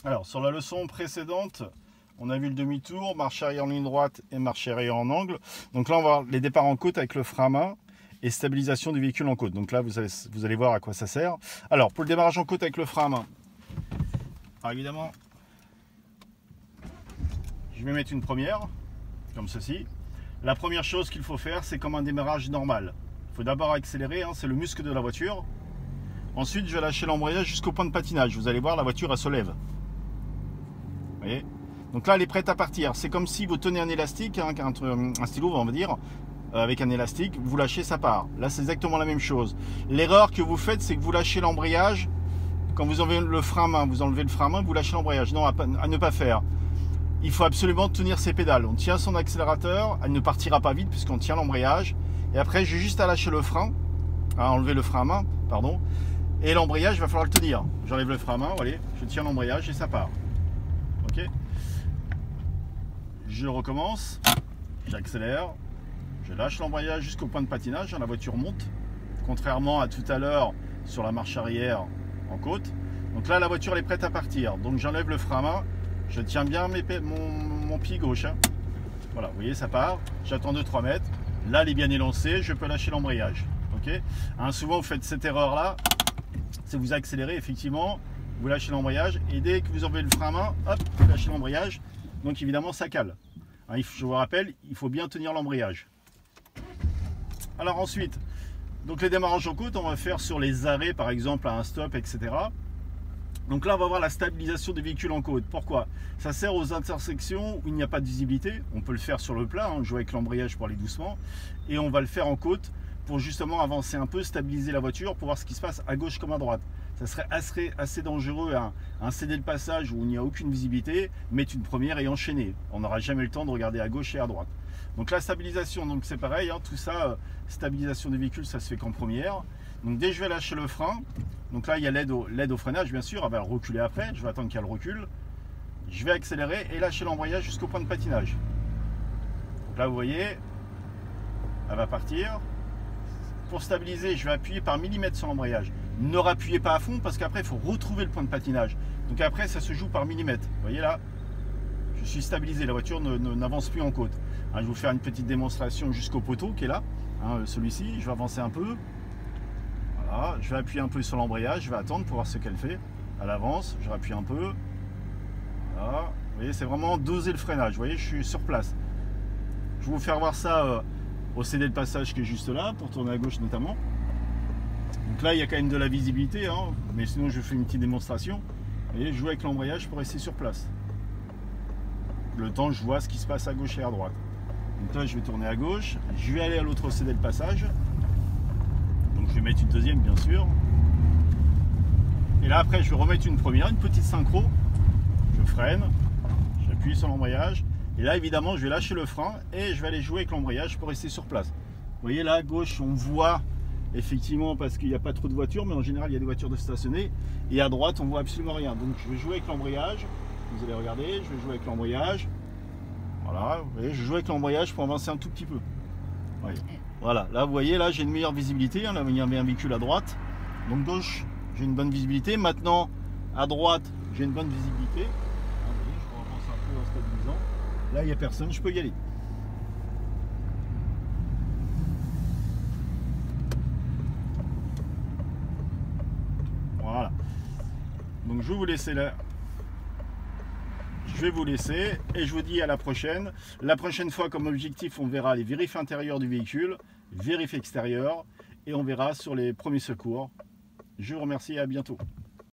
Alors, sur la leçon précédente, on a vu le demi-tour, marche arrière en ligne droite et marche arrière en angle. Donc là, on va voir les départs en côte avec le frein à main et stabilisation du véhicule en côte. Donc là, vous allez voir à quoi ça sert. Alors, pour le démarrage en côte avec le frein à main, alors évidemment, je vais mettre une première, comme ceci. La première chose qu'il faut faire, c'est comme un démarrage normal. Il faut d'abord accélérer, hein, c'est le muscle de la voiture. Ensuite, je vais lâcher l'embrayage jusqu'au point de patinage. Vous allez voir, la voiture, elle se lève. Vous voyez ? Donc là, elle est prête à partir. C'est comme si vous tenez un élastique, hein, un stylo, on va dire, avec un élastique, vous lâchez, ça part. Là, c'est exactement la même chose. L'erreur que vous faites, c'est que vous lâchez l'embrayage. Quand vous enlevez le frein à main, vous enlevez le frein à main, vous lâchez l'embrayage. Non, à ne pas faire. Il faut absolument tenir ses pédales. On tient son accélérateur, elle ne partira pas vite puisqu'on tient l'embrayage. Et après, j'ai juste à lâcher le frein, à enlever le frein à main, pardon. Et l'embrayage, il va falloir le tenir. J'enlève le frein à main, voilà, je tiens l'embrayage et ça part. Ok. Je recommence, j'accélère, je lâche l'embrayage jusqu'au point de patinage, la voiture monte. Contrairement à tout à l'heure sur la marche arrière en côte. Donc là, la voiture elle est prête à partir. Donc j'enlève le frein à main, je tiens bien mon pied gauche. Hein. Voilà, vous voyez, ça part. J'attends 2-3 mètres. Là, elle est bien élancée, je peux lâcher l'embrayage. Ok. Hein, souvent, vous faites cette erreur-là. C'est vous accélérez, effectivement, vous lâchez l'embrayage. Et dès que vous enlevez le frein à main, hop, vous lâchez l'embrayage. Donc évidemment, ça cale. Hein, je vous rappelle, il faut bien tenir l'embrayage. Alors ensuite, donc les démarrages en côte, on va faire sur les arrêts, par exemple, à un stop, etc. Donc là, on va voir la stabilisation des véhicules en côte. Pourquoi? Ça sert aux intersections où il n'y a pas de visibilité. On peut le faire sur le plat, hein, jouer avec l'embrayage pour aller doucement. Et on va le faire en côte pour justement avancer un peu, stabiliser la voiture, pour voir ce qui se passe à gauche comme à droite. Ça serait assez dangereux un céder le passage où il n'y a aucune visibilité, mettre une première et enchaîner. On n'aura jamais le temps de regarder à gauche et à droite. Donc la stabilisation, donc c'est pareil, hein, tout ça, stabilisation des véhicules, ça se fait qu'en première. Donc dès que je vais lâcher le frein, donc là il y a l'aide au freinage bien sûr, elle va reculer après, je vais attendre qu'elle recule. Je vais accélérer et lâcher l'embrayage jusqu'au point de patinage. Donc là vous voyez, elle va partir. Pour stabiliser, je vais appuyer par millimètre sur l'embrayage. Ne rappuyez pas à fond parce qu'après il faut retrouver le point de patinage. Donc après ça se joue par millimètre. Vous voyez là, je suis stabilisé, la voiture n'avance plus en côte. Hein, je vais vous faire une petite démonstration jusqu'au poteau qui est là, hein, celui-ci. Je vais avancer un peu. Voilà, je vais appuyer un peu sur l'embrayage, je vais attendre pour voir ce qu'elle fait. Elle avance, je rappuie un peu. Voilà. Vous voyez, c'est vraiment doser le freinage. Vous voyez, je suis sur place. Je vais vous faire voir ça au CD de passage qui est juste là, pour tourner à gauche notamment. Donc là, il y a quand même de la visibilité, hein, mais sinon je fais une petite démonstration. Vous voyez, je joue avec l'embrayage pour rester sur place. Le temps, je vois ce qui se passe à gauche et à droite. Donc là, je vais tourner à gauche, je vais aller à l'autre CD de passage. Donc je vais mettre une deuxième, bien sûr. Et là, après, je vais remettre une première, une petite synchro. Je freine, j'appuie sur l'embrayage. Et là, évidemment, je vais lâcher le frein et je vais aller jouer avec l'embrayage pour rester sur place. Vous voyez, là, à gauche, on voit effectivement parce qu'il n'y a pas trop de voitures, mais en général, il y a des voitures de stationner. Et à droite, on voit absolument rien. Donc, je vais jouer avec l'embrayage. Vous allez regarder, je vais jouer avec l'embrayage. Voilà, vous voyez, je joue avec l'embrayage pour avancer un tout petit peu. Voyez. Voilà, là, vous voyez, là, j'ai une meilleure visibilité. Là, il y avait un véhicule à droite. Donc, gauche, j'ai une bonne visibilité. Maintenant, à droite, j'ai une bonne visibilité. Vous voyez, je avance un peu en stabilisant. Là, il n'y a personne, je peux y aller. Voilà. Donc, je vais vous laisser là. Je vais vous laisser et je vous dis à la prochaine. La prochaine fois, comme objectif, on verra les vérifs intérieurs du véhicule, vérifs extérieurs et on verra sur les premiers secours. Je vous remercie et à bientôt.